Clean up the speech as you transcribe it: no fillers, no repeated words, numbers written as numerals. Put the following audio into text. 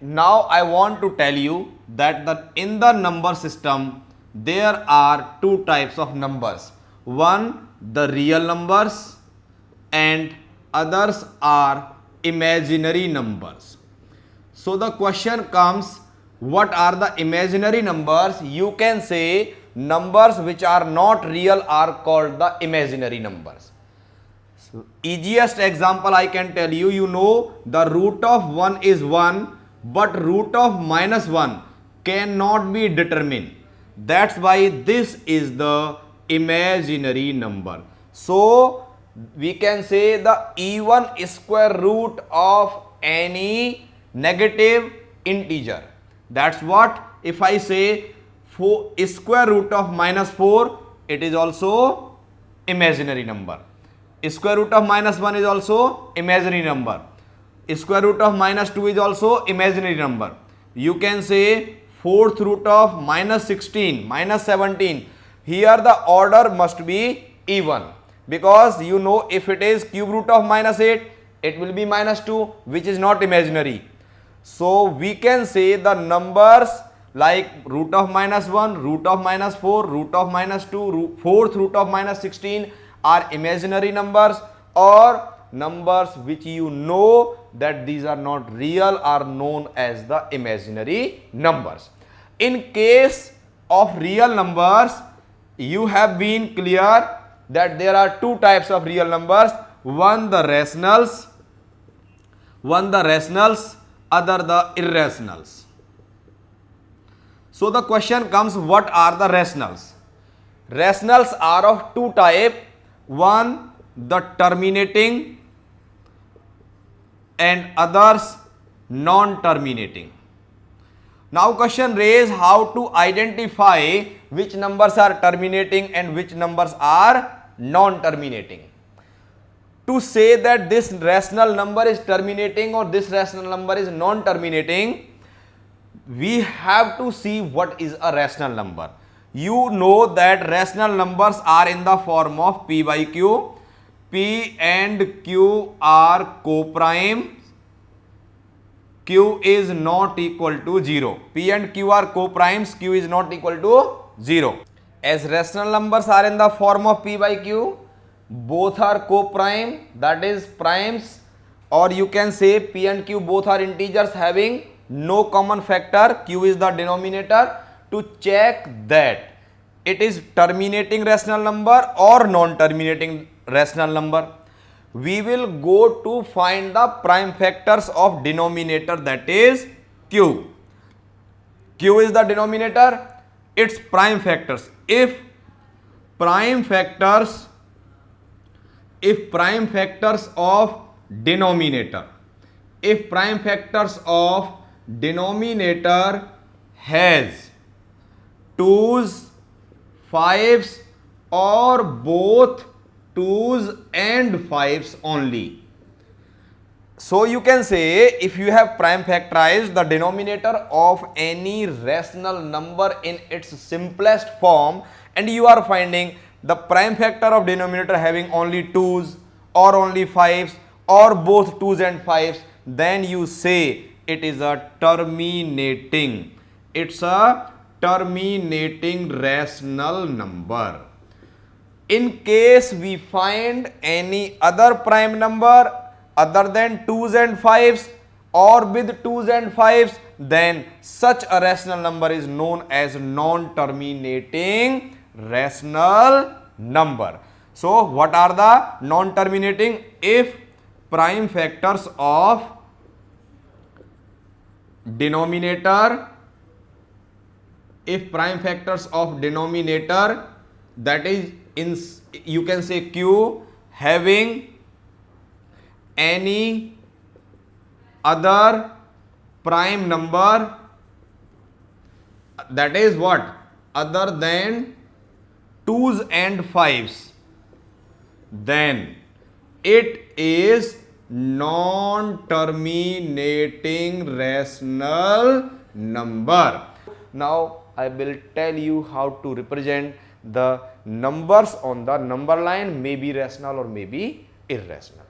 now I want to tell you that in the number system there are two types of numbers. One, the real numbers, and others are imaginary numbers. So the question comes, what are the imaginary numbers? You can say numbers which are not real are called the imaginary numbers. So easiest example I can tell you, you know the root of 1 is 1, but root of minus 1 cannot be determined. That's why this is the imaginary number. So we can say the even square root of any negative integer. That's what if I say square root of minus 4, it is also imaginary number. Square root of minus 1 is also imaginary number. Square root of minus 2 is also imaginary number. You can say fourth root of minus 16, minus 17. Here the order must be even, because you know if it is cube root of minus 8, it will be minus 2, which is not imaginary. So we can say the numbers like root of minus 1, root of minus 4, root of minus 2, fourth root of minus 16 are imaginary numbers, or numbers which you know that these are not real are known as the imaginary numbers. In case of real numbers, you have been clear that there are two types of real numbers, one the rationals, other the irrationals. So the question comes, what are the rationals? Rationals are of two types. One, the terminating, and others non-terminating. Now question raised, how to identify which numbers are terminating and which numbers are non-terminating. To say that this rational number is terminating or this rational number is non-terminating, we have to see what is a rational number. You know that rational numbers are in the form of P by Q. P and Q are co-prime. Q is not equal to 0. P and Q are co-primes. Q is not equal to 0. As rational numbers are in the form of P by Q, both are co-prime, that is primes, or you can say P and Q both are integers having no common factor. Q is the denominator. To check that it is terminating rational number or non-terminating rational number, we will go to find the prime factors of denominator, that is Q. Q is the denominator, its prime factors. If prime factors of denominator has 2's, 5's or both 2's and 5's only. So you can say if you have prime factorized the denominator of any rational number in its simplest form and you are finding the prime factor of denominator having only 2's or only 5's or both 2's and 5's, then you say it is a terminating. It's a terminating rational number. In case we find any other prime number other than 2's and 5's or with 2's and 5's, then such a rational number is known as non-terminating rational number. So what are the non-terminating? If prime factors of denominator, that is in, you can say Q, having any other prime number, that is what, other than 2's and 5's, then it is non-terminating rational number. Now I will tell you how to represent the numbers on the number line, may be rational or may be irrational.